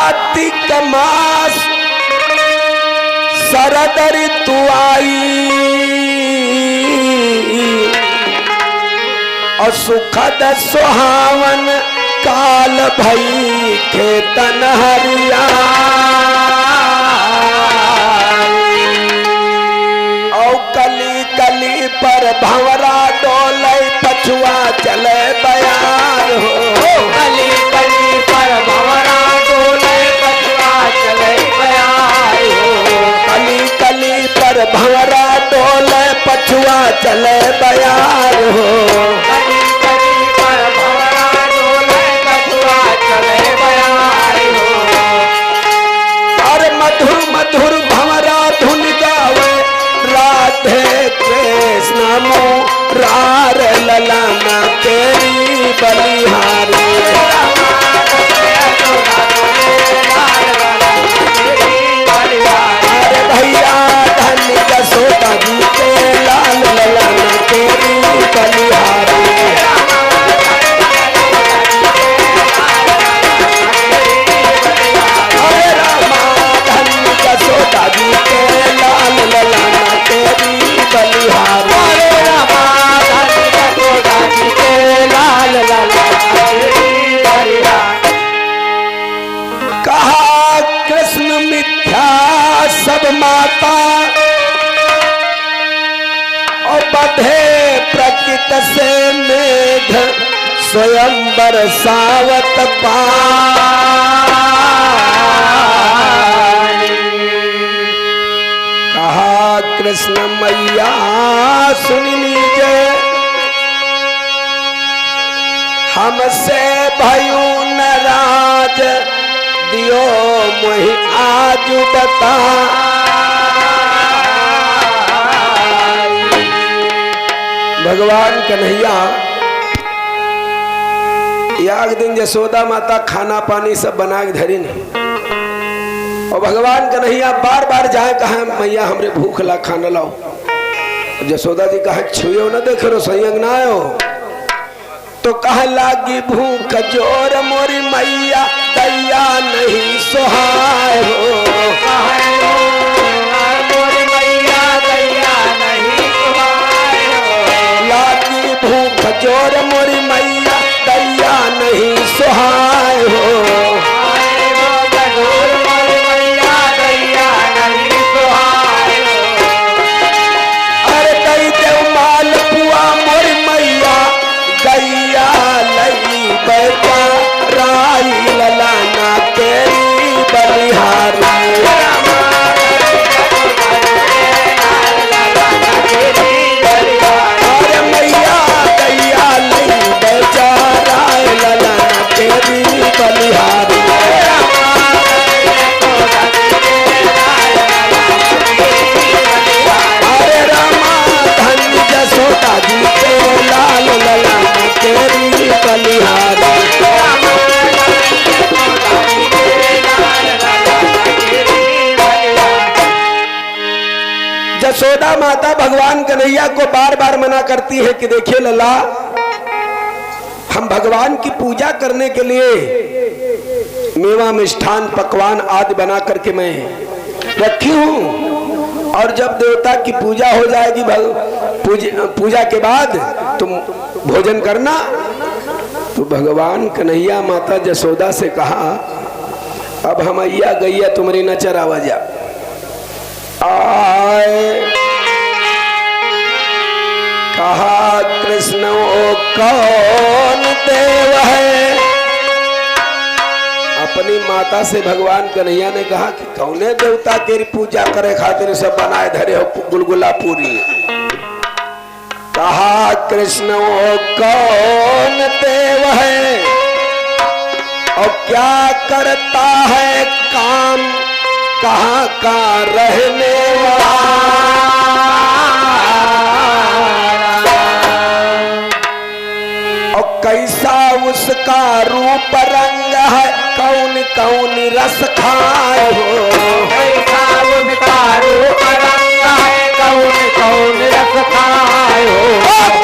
कार्तिक मास शरद ऋतु आई और सुखद सुहावन काल भई खेतन हरिया और कली कली पर भंवरा डोले पछुआ चले बयार हो। कली कली पर भंवरा डोले पछुआ चले बयार हो। कली कली पर भंवरा डोले पछुआ चले बयार हो। कली कली पर भंवरा डोले पछुआ चले बयार हो। और मधुर मधुर भंवरा धुन गावे राधे कृष्ण मुरार ललना तेरी बलिहारी। अरे भैया धन जसोदा जी के लाल ललना तेरी बलिहारी। अरे रामा धन जसोदा जी के लाल ललना तेरी बलिहारी। अरे रामा धन जसोदा जी के लाल ललना तेरी बलिहारी। कहा कृष्ण मिथ्या सब माता और बधे प्रकृत से मेघ स्वयं बरसावत पानी। कहा कृष्ण मैया सुन लीजिए हमसे भयू नाराज दियो मोहि आज बता। भगवान कन्हैया एक दिन यशोदा माता खाना पानी सब बना के धरी नहीं और भगवान कन्हैया बार बार जाए कहा मैया हमरे भूख ला खाना लाओ। यशोदा जी कहा छुयो न देख रो संयंग ना आयो तो कह लागी भूख जोर मोरी मैया दैया नहीं सुहाय हो। मोरी मैया दैया नहीं सुहाय हो। लागी भूख जोर मोरी मैया दैया नहीं सुहाय हो। मोरी मैया दैया नहीं सुहाय हो। अरे कई देव माल पुआ मोरी मैया दैया लई बेटा राई ललाना तेरी बलिहारी। अरे मैया दैया लई बेटा राई ललाना तेरी बलिहारी। अरे रामा धन जसोदा जी के लाल ललाना तेरी बलिहारी। यशोदा माता भगवान कन्हैया को बार बार मना करती है कि देखिए लला हम भगवान की पूजा करने के लिए मेवा मिष्ठान पकवान आदि बना करके मैं रखी हूँ और जब देवता की पूजा हो जाएगी पूजा के बाद तुम भोजन करना। तो भगवान कन्हैया माता यशोदा से कहा अब हम अय्या गैया तुम्हारी न चरावा जा आए। कहा कृष्ण ओ कौन देव है। अपनी माता से भगवान कन्हैया ने कहा कि कौने देवता तेरी पूजा करे खातिर सब बनाए धरे हो गुलगुला पूरी। कहा कृष्ण ओ कौन देव है और क्या करता है काम कहाँ का रहने वाला और कैसा उसका रूप रंग है कौन कौन रस खाए हो। कैसा उसका रूप रंग है कौन कौन रस खाए हो।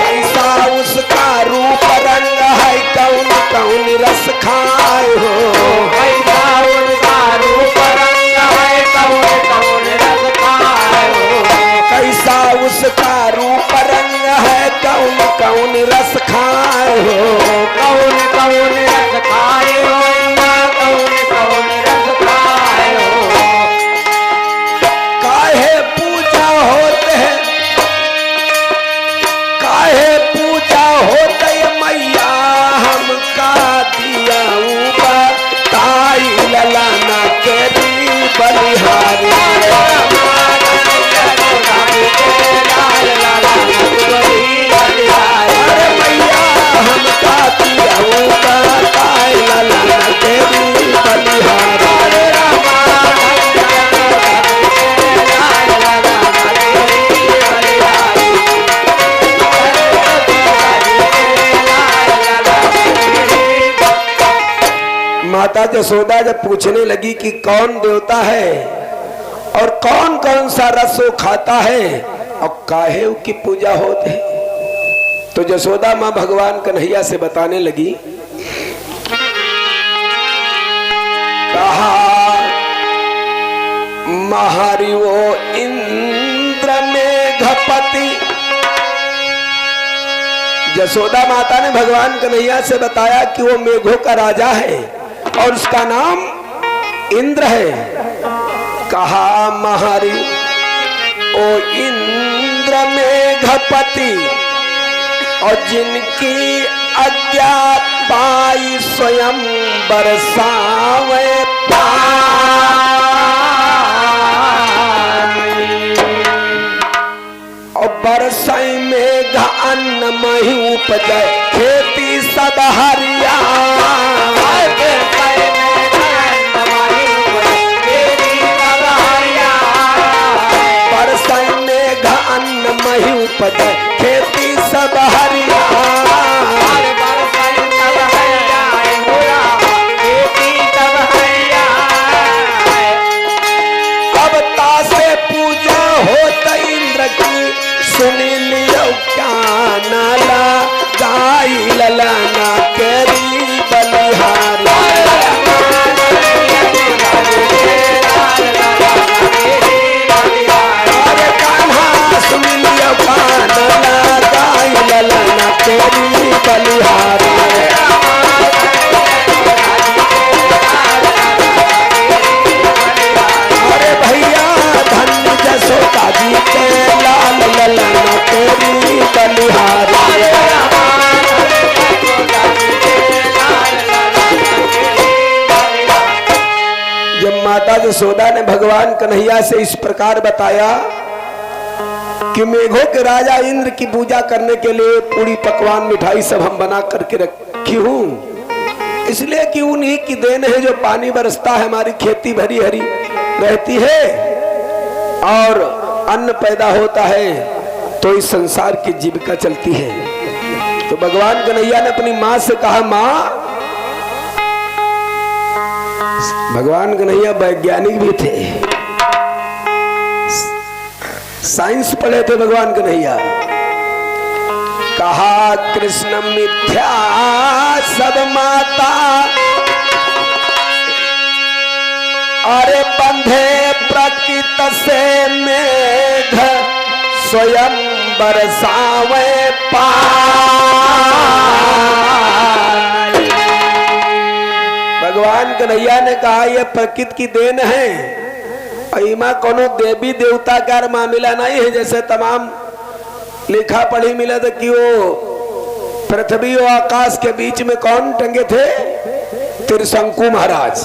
कैसा उसका रूप रंग है कौन कौन रस खाए हो। कैसा उसका माता यशोदा जब पूछने लगी कि कौन देवता है और कौन कौन सा रस वो खाता है और काहे की पूजा होते है, तो यशोदा माँ भगवान कन्हैया से बताने लगी। कहा महारी वो इंद्र मेघपति। यशोदा माता ने भगवान कन्हैया से बताया कि वो मेघों का राजा है और उसका नाम इंद्र है। कहा महारी ओ इंद्र मेघपति और जिनकी आज्ञा पाई स्वयं बरसावे और बरसाई मेघ अन्न मही उपजै खेती सब हरिया। बरसाई मेघ अन्न मही उपजै खेती सब हरिया। अब तासे पूजा होता इंद्र की सुनी लियो क्या नाला गाई ललना केरी बलिहारी। अरे कान्हा सुनी लियो क्या नाला गाई ललना केरी बलिहारी। अरे भैया धन्य यशोदा जी के लाल ललना तेरी बलिहारी। जब माता यशोदा ने भगवान कन्हैया से इस प्रकार बताया कि मेघों के राजा इंद्र की पूजा करने के लिए पूरी पकवान मिठाई सब हम बना करके रखी हूँ, इसलिए कि उन्हीं की देन है जो पानी बरसता है, हमारी खेती भरी हरी रहती है और अन्न पैदा होता है तो इस संसार की जीविका चलती है। तो भगवान कन्हैया ने अपनी माँ से कहा, माँ, भगवान कन्हैया वैज्ञानिक भी थे, साइंस पढ़े थे भगवान कन्हैया। कहा कृष्ण मिथ्या सब माता अरे बंधे प्रकृत से मेघ स्वयं बरसावे भगवान कन्हैया ने कहा यह प्रकृति की देन है, इमा कोनो देवी देवता का मामला नहीं है। जैसे तमाम लिखा पढ़ी मिला था कि वो पृथ्वी और आकाश के बीच में कौन टंगे थे, त्रिशंकु महाराज।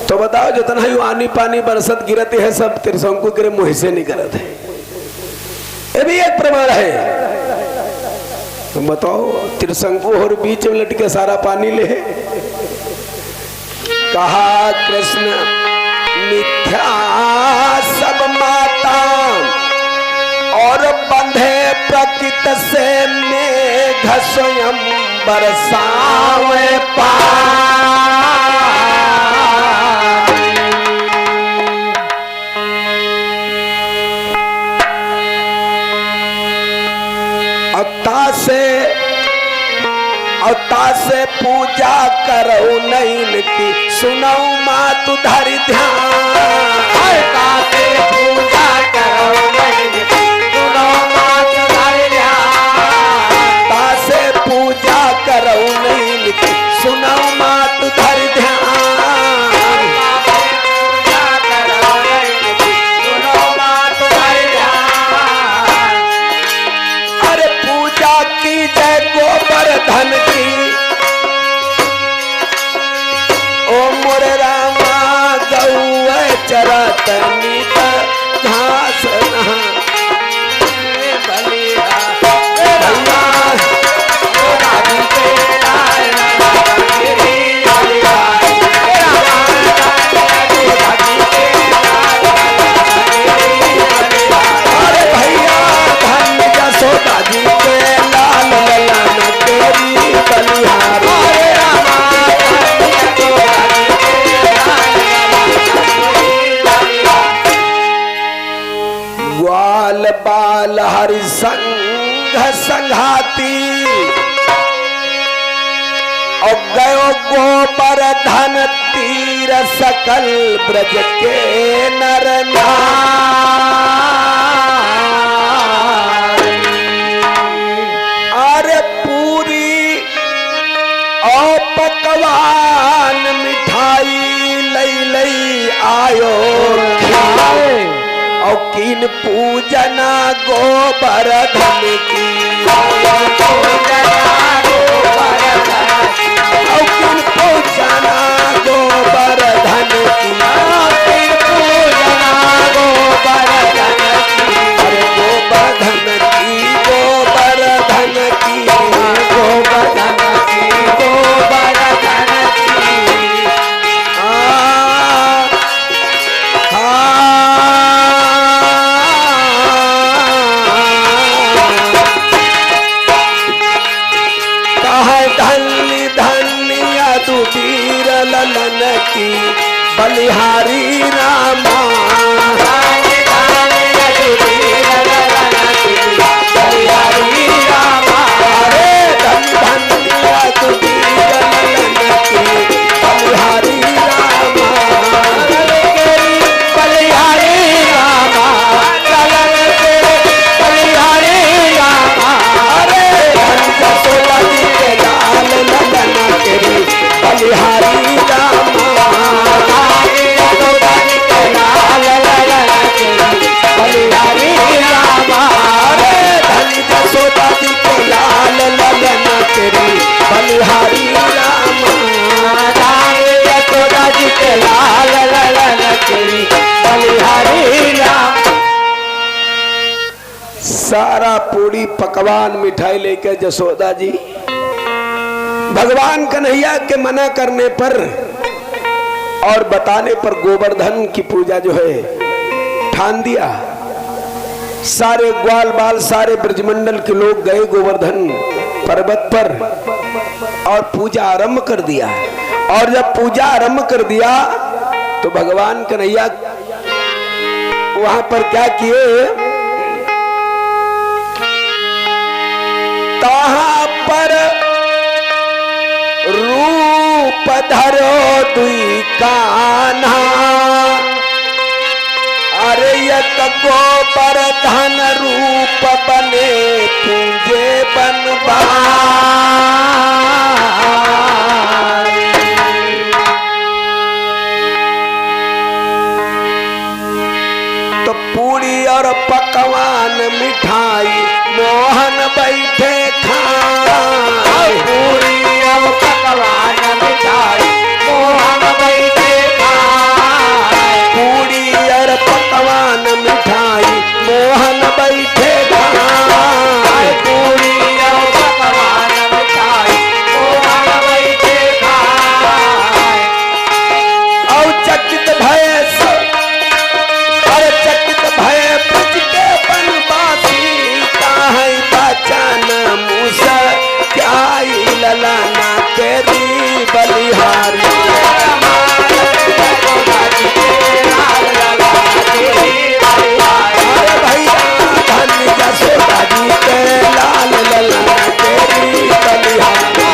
तो बताओ जितना ही आनी पानी बरसत गिरते है सब त्रिशंकु के मुंह से निकलते है, ये भी एक प्रमाण है। तुम बताओ त्रिशंकु और बीच में लटके सारा पानी ले। कहा कृष्ण मिथ्या सब माता और बंधे प्रकृत से मेघ स्वयं बरसावे अवता से पूजा करो नहीं की सुनो माँ तू धरि ध्यान। अवता से पूजा करो नहीं की सुनो माँ तू धरि ध्यान। अवता से पूजा करो नहीं की सुनो माँ तू धरि ध्यान। अरे पूजा की जय गोवर्धन की ओ मोर रामा गौआ चरत नित घास अरे भैया धन्य यशोदा जी के लाल ललन तेरी बलिहारी। लहरि संघ संघाती और गयो गोवर्धन तीर सकल ब्रज के नर नारी। अरे पूरी और पकवान मिठाई लई लई आयो और कीन पूजना गोवर्धन की और कीन पूजना गोवर्धन की अरे गोवर्धन की गोवर्धन की गोवर्धन की गोवर्धन की ललन की बलिहारी रामा बलिहारी रामा रे धन धन लिया तुझीर ललन की बलिहारी रामा बलिहारी रामा ललन के बलिहारी रामा रे धन जसोदा जी के लाल ललन के बलिहारी बलिहारी रामा यशोदा जी के लाल ललन तेरी बलिहारी राम। सारा पूरी पकवान मिठाई लेकर यशोदा जी भगवान कन्हैया के मना करने पर और बताने पर गोवर्धन की पूजा जो है ठान दिया। सारे ग्वाल बाल सारे ब्रजमंडल के लोग गए गोवर्धन पर्वत पर और पूजा आरंभ कर दिया। और जब पूजा आरंभ कर दिया तो भगवान कन्हैया वहां पर क्या किए, तहां पर रूप धरो दुई कान्हा अरे एक गोवर्धन रूप बने पूजे बनवारी। तो पूरी और पकवान मिठाई मोहन बैठे खाए पूरी और पकवान मिठाई मोहन बैठे खाए पूरी और पकवान मिठाई मोहन बैठे खाए पूरी और पकवान मिठाई मोहन बैठे खाए। और चकित भय चकित भय पुज के बनवासी काहे बचन मूसा क्या ललाना तेरी बलिहारी भैया धन यशोदा जी के लाल ललाना तेरी बलिहारी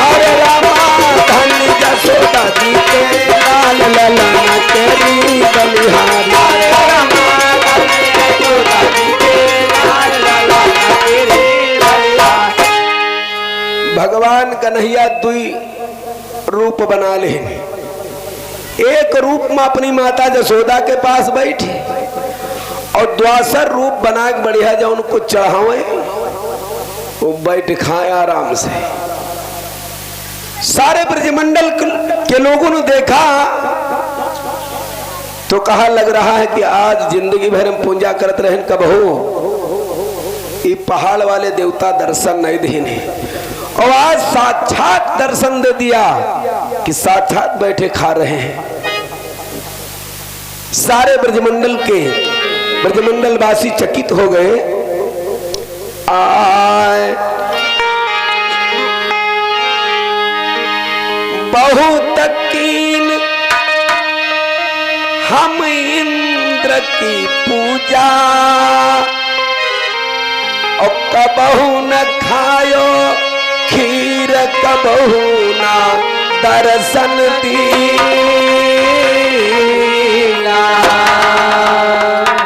अरे रामा धन यशोदा जी के लाल ललाना तेरी बलिहारी भगवान कन्हैया दुई रूप बना ले। एक रूप में अपनी माता यशोदा के पास बैठी और द्वासर रूप बना के बढ़िया जो उनको चढ़ावे वो बैठ खाए आराम से। सारे ब्रजमंडल के लोगों ने देखा तो कहा लग रहा है कि आज जिंदगी भर हम पूजा करते रहे कब हो ये पहाड़ वाले देवता दर्शन नहीं देने और आज साक्षात दर्शन दे दिया कि साक्षात बैठे खा रहे हैं। सारे ब्रजमंडल वासी चकित हो गए। आए बहुत कीन हम इंद्र की पूजा और कबहू न खायो खीर, कबहू न दर्शन दीना।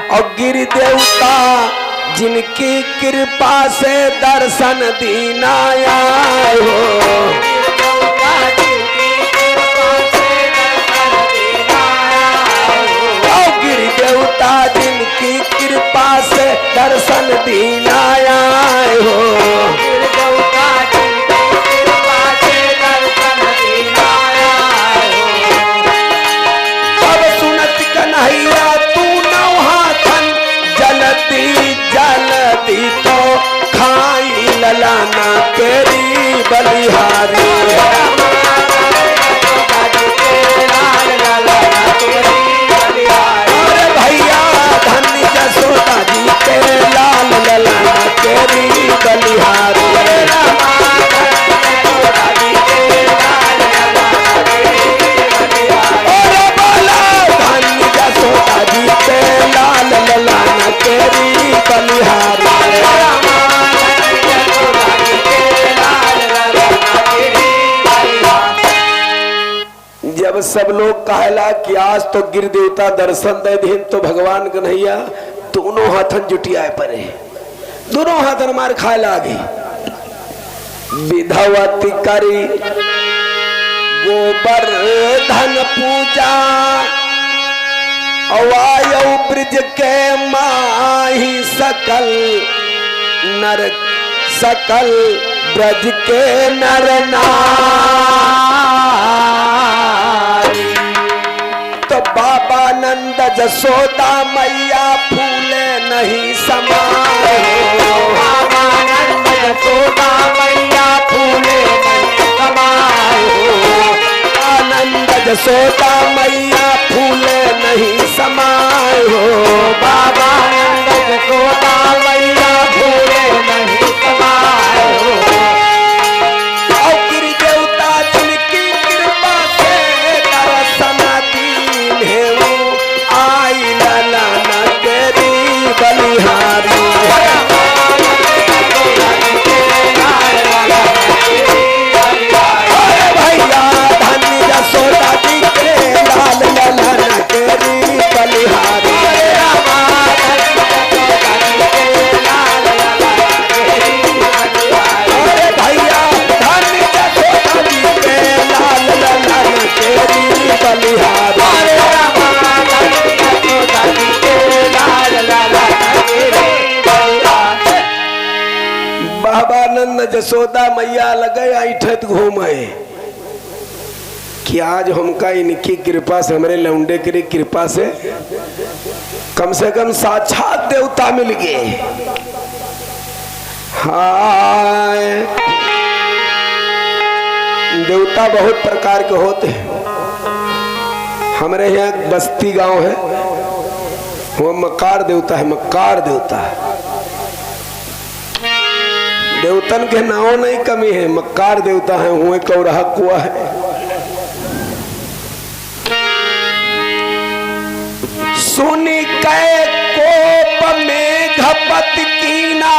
और गिरि देवता जिनकी कृपा से दर्शन दीना आए हो, गिरि देवता जिनकी कृपा से दर्शन दीना आए हो। अब सुनत कन्हैया तू नौहाथन, जलती जलती तो खाई ललाना तेरी बलिहारी। अरे भैया धन्य जसोदा जी के लाल ललाना तेरी बलिहारी। अरे बोला धन्य जसोदा जी के लाल ललाना तेरी बलिहारी। जब सब लोग कहला कि आज तो गिर देवता दर्शन दे दिन, तो भगवान कन्हैया दोनों हाथन जुटिया परे, दोनों हाथन मार खाए लागे। विधवती करी गोबर धन पूजा, अवायु ब्रिज के माही सकल नर, सकल ब्रज के नर नारी। तो बाबा नंद जसोदा मैया फूले नहीं समाए, बाबा नंद जसोदा मैया फूले नहीं समाए, आनंद जसोदा मैया फूले नहीं समाए हो। बाबा नंद जसोदा मैया फूले नहीं समाए हो। और गिरि देवता जिनकी कृपा से दर्शन दीने हो, आई ललाना तेरी बलिहारी। भैया धन्य जसोदा जी के लाल ललाना तेरी बलिहारी। अरे भैया धन्य जसोदा जी के लाल ललाना तेरी बलिहारी। बाबा नंद जसोदा मैया लगे ऐठत घूमे कि आज हमका इनकी कृपा से, हमारे लौंडे की कृपा से कम साक्षात देवता मिल गए। हाय देवता बहुत प्रकार के होते हैं। हमारे यहाँ बस्ती गांव है, वो मक्कार देवता है, मक्कार देवता है। देवतन के नाव नहीं कमी है, मक्कार देवता है, हुए कौरहा कुआ है। सुनी कै कोप में घपत कीना,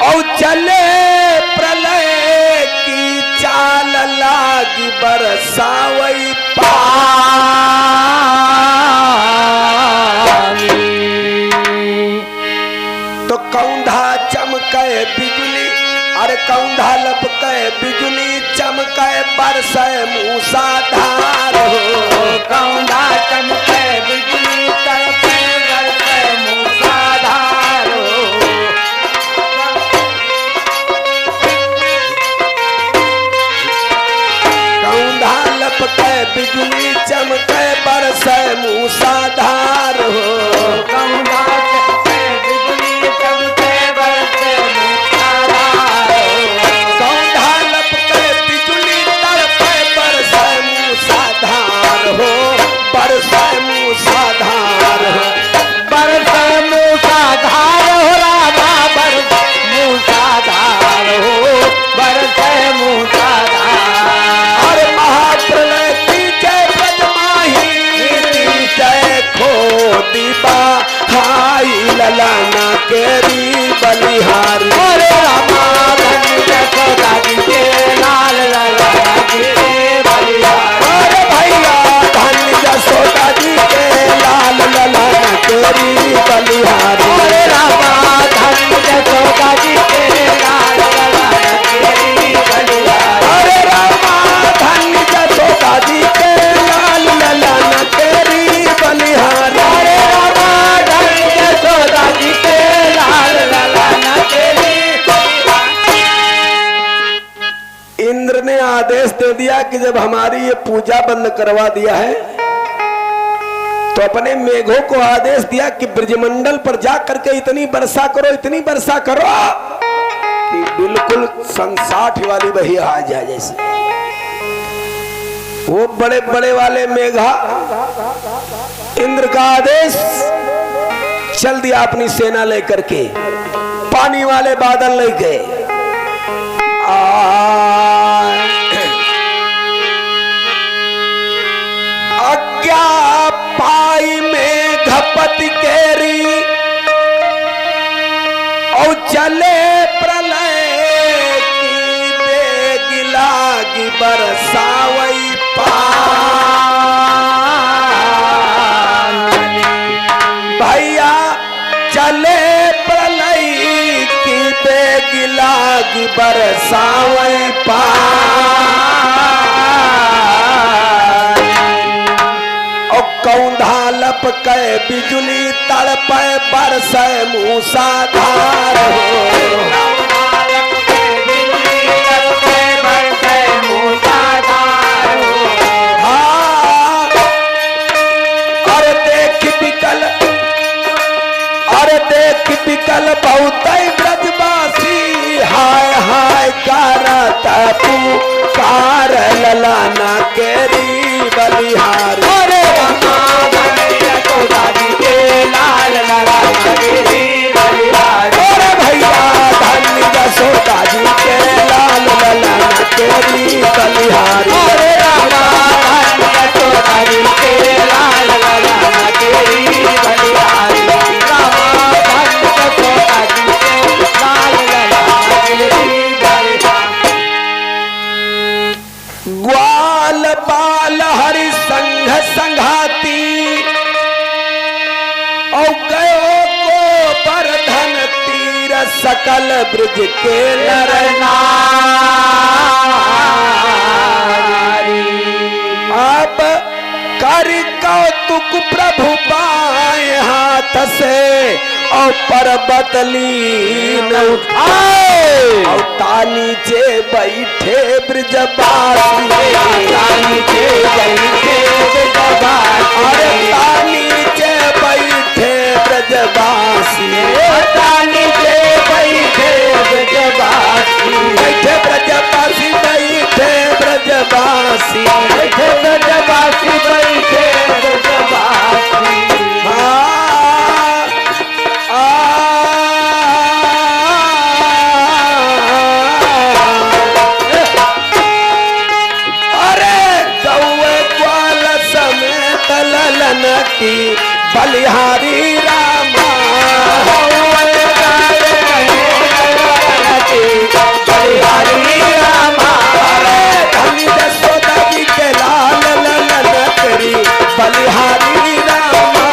और चले प्रलय की चाल लागी बरसावई पानी। तो कौंधा चमके बिजली, अरे कौंधा लपके बिजली चमके बरसे मूसाधार हो। कौंधा चमके बिजली चमके बरसे मूसाधार हो। कौंधा लपके बिजली चमके बरसे मूसाधार हो। कौंधा मूसाधार बलिहारी। अरे रामा धन्य यशोदा जी के लाल ललन की बलिहारी। अरे भैया धन्य यशोदा जी के लाल ललन तेरी बलिहारी। अरे रामा धन्य यशोदा जी के लाल ललन तेरी बलिहारी। अरे रामा धन्य यशोदा जी के लाल ललन तेरी बलिहारी। अरे रामा धन्य यशोदा जी के लाल ललन तेरी बलिहारी। इंद्र ने आदेश दे दिया कि जब हमारी ये पूजा बंद करवा दिया है तो अपने मेघों को आदेश दिया कि ब्रजमंडल पर जा करके इतनी वर्षा करो, इतनी वर्षा करो कि बिल्कुल संसाठ वाली बही आ जाए। जैसे वो बड़े बड़े वाले मेघा इंद्र का आदेश चल दिया अपनी सेना लेकर के, पानी वाले बादल लेके अज्ञा पाई में घपति केरी और चले प्रलय की बेगी लागी बरसावई भैया चले प्रलय की बेगी लागी बरसावई कौंधा लपके बिजुली तड़पे बरसे मूसाधार हाँ अरे देख बिकल बहुत ब्रजवासी हाय हाय करत पुकार ललाना केरी बलिहारी। अरे रामा धन्य यशोदा जी के लाल ललन तेरी बलिहारी। अरे भैया धन्य यशोदा जी के लाल ललन तेरी बलिहारी। अरे रामा धन्य यशोदा जी के लाल ललन तेरी बलिहारी। रामा धन्य यशोदा जी के लाल ललन तेरी बलिहारी। ग्वाल बाल हरि संघ संघाती और गयो को बरधन तीर सकल ब्रज के नर नारी। अब कर कौतुक प्रभु पाए हाथ से और पर्वत लीन उठाए और तानीचे बैठे ब्रजवासी। तानीचे बैठे ब्रजवासी। अरे तानीचे बैठे ब्रजवासी। तानीचे बैठे ब्रजवासी। बैठे ब्रजवासी बैठे ब्रजवासी। बैठे ब्रजवासी बैठे ब्रजवासी। की बलिहारी रामा बलिहारी रामा। धन्य यशोदा जी के लाल ललन तेरी बलिहारी रामा।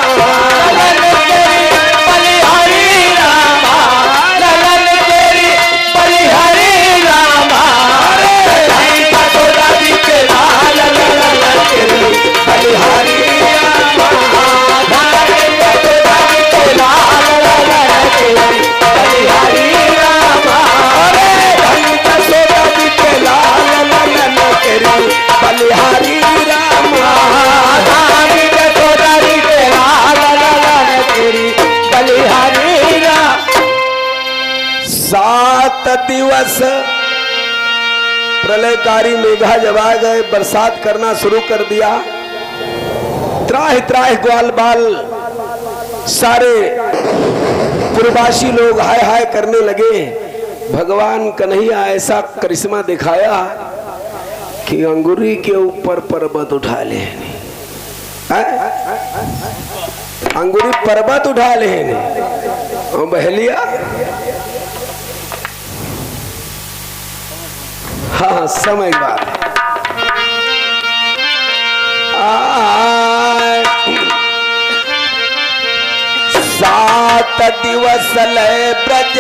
बलिहारी रामा ललन तेरी बलिहारी रामा। धन्य यशोदा जी के लाल ललन तेरी बलिहारी बलिहारी रामा। बलिहारी रामा। 7 दिवस प्रलयकारी मेघा जब आ गए, बरसात करना शुरू कर दिया। त्राह त्राह ग्वाल बाल सारे पूर्ववासी लोग हाय हाय करने लगे। भगवान कन्हैया ऐसा करिश्मा दिखाया कि अंगूरी के ऊपर पर्वत उठा ले। अंगूरी पर्वत उठा ले और बहलिया हाँ समय की बात है। सात दिवस लय ब्रज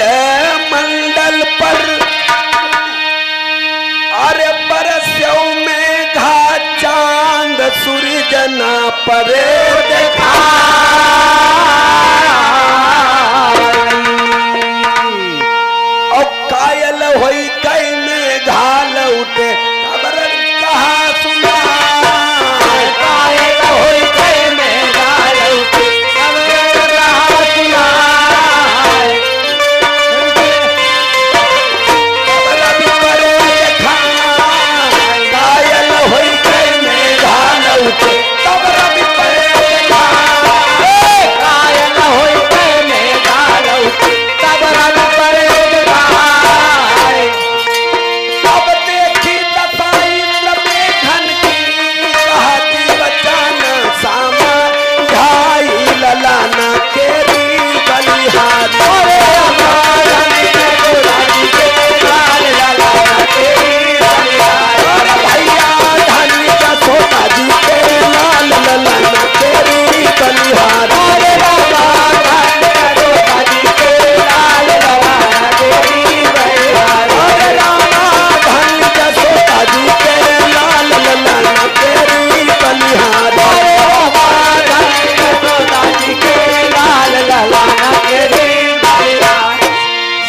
मंडल पर, अरे बरस्यों में घा चांद सूरज ना परे देखा। और कायल होई कई में घाल उठे, खबर कहा सुना। कायल होई कई में घाल उठे, खबर कहा सुना। कायल होई कई में घाल उठे, खबर भी परे देखा। कायल होई कई में घाल उठे, खबर भी परे देखा। अब देखी दशा इंद्र मेघन की, कहती बचन सामा ढाई ललाना केरी बलिहारी। अरे भैया धनी का सोना जी के लाल ललाना केरी बलिहारी। अरे रामा धनी का सोना जी के लाल ललाना केरी बलिहारी।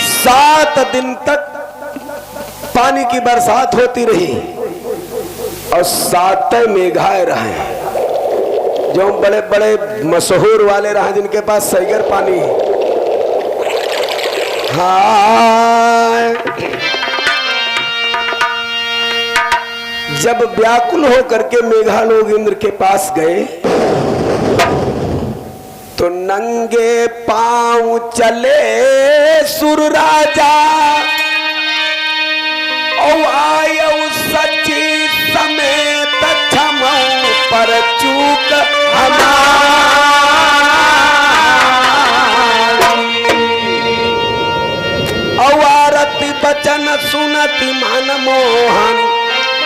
सात दिन तक पानी की बरसात होती रही और सात मेघाए रहे, जो बड़े बड़े मशहूर वाले रहे जिनके पास सैगर पानी है। हाँ, जब व्याकुल होकर के मेघा लोग इंद्र के पास गए तो नंगे पांव चले सुर राजा, और आयौ सची समेत क्षमऊ पर चूक हमारी। औरति बचन सुनति मन मोहन,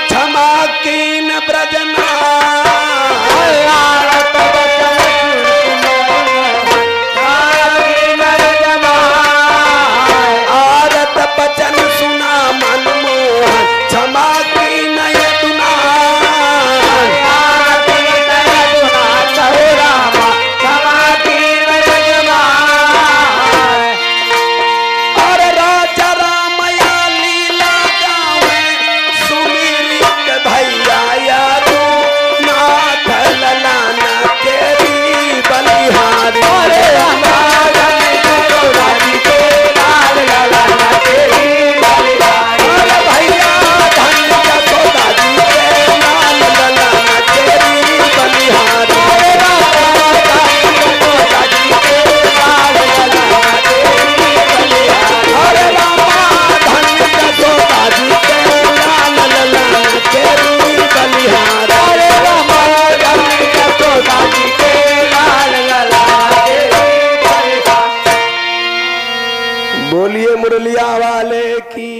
क्षमा कीन ब्रजना। आरत बचन सुना मन मोहन, क्षमा कीन यदुना। अरे राजा रामया लीला गावे, सुमिरित भैया यादू नाथ ललाना केरी बलिहारी। अरे भैया धनी का सोना जी के लाल ललाना केरी बलिहारी। अरे रामा धनी का सोना जी के लाल ललाना केरी बलिहारी। बोलिए मुरलिया वाले की।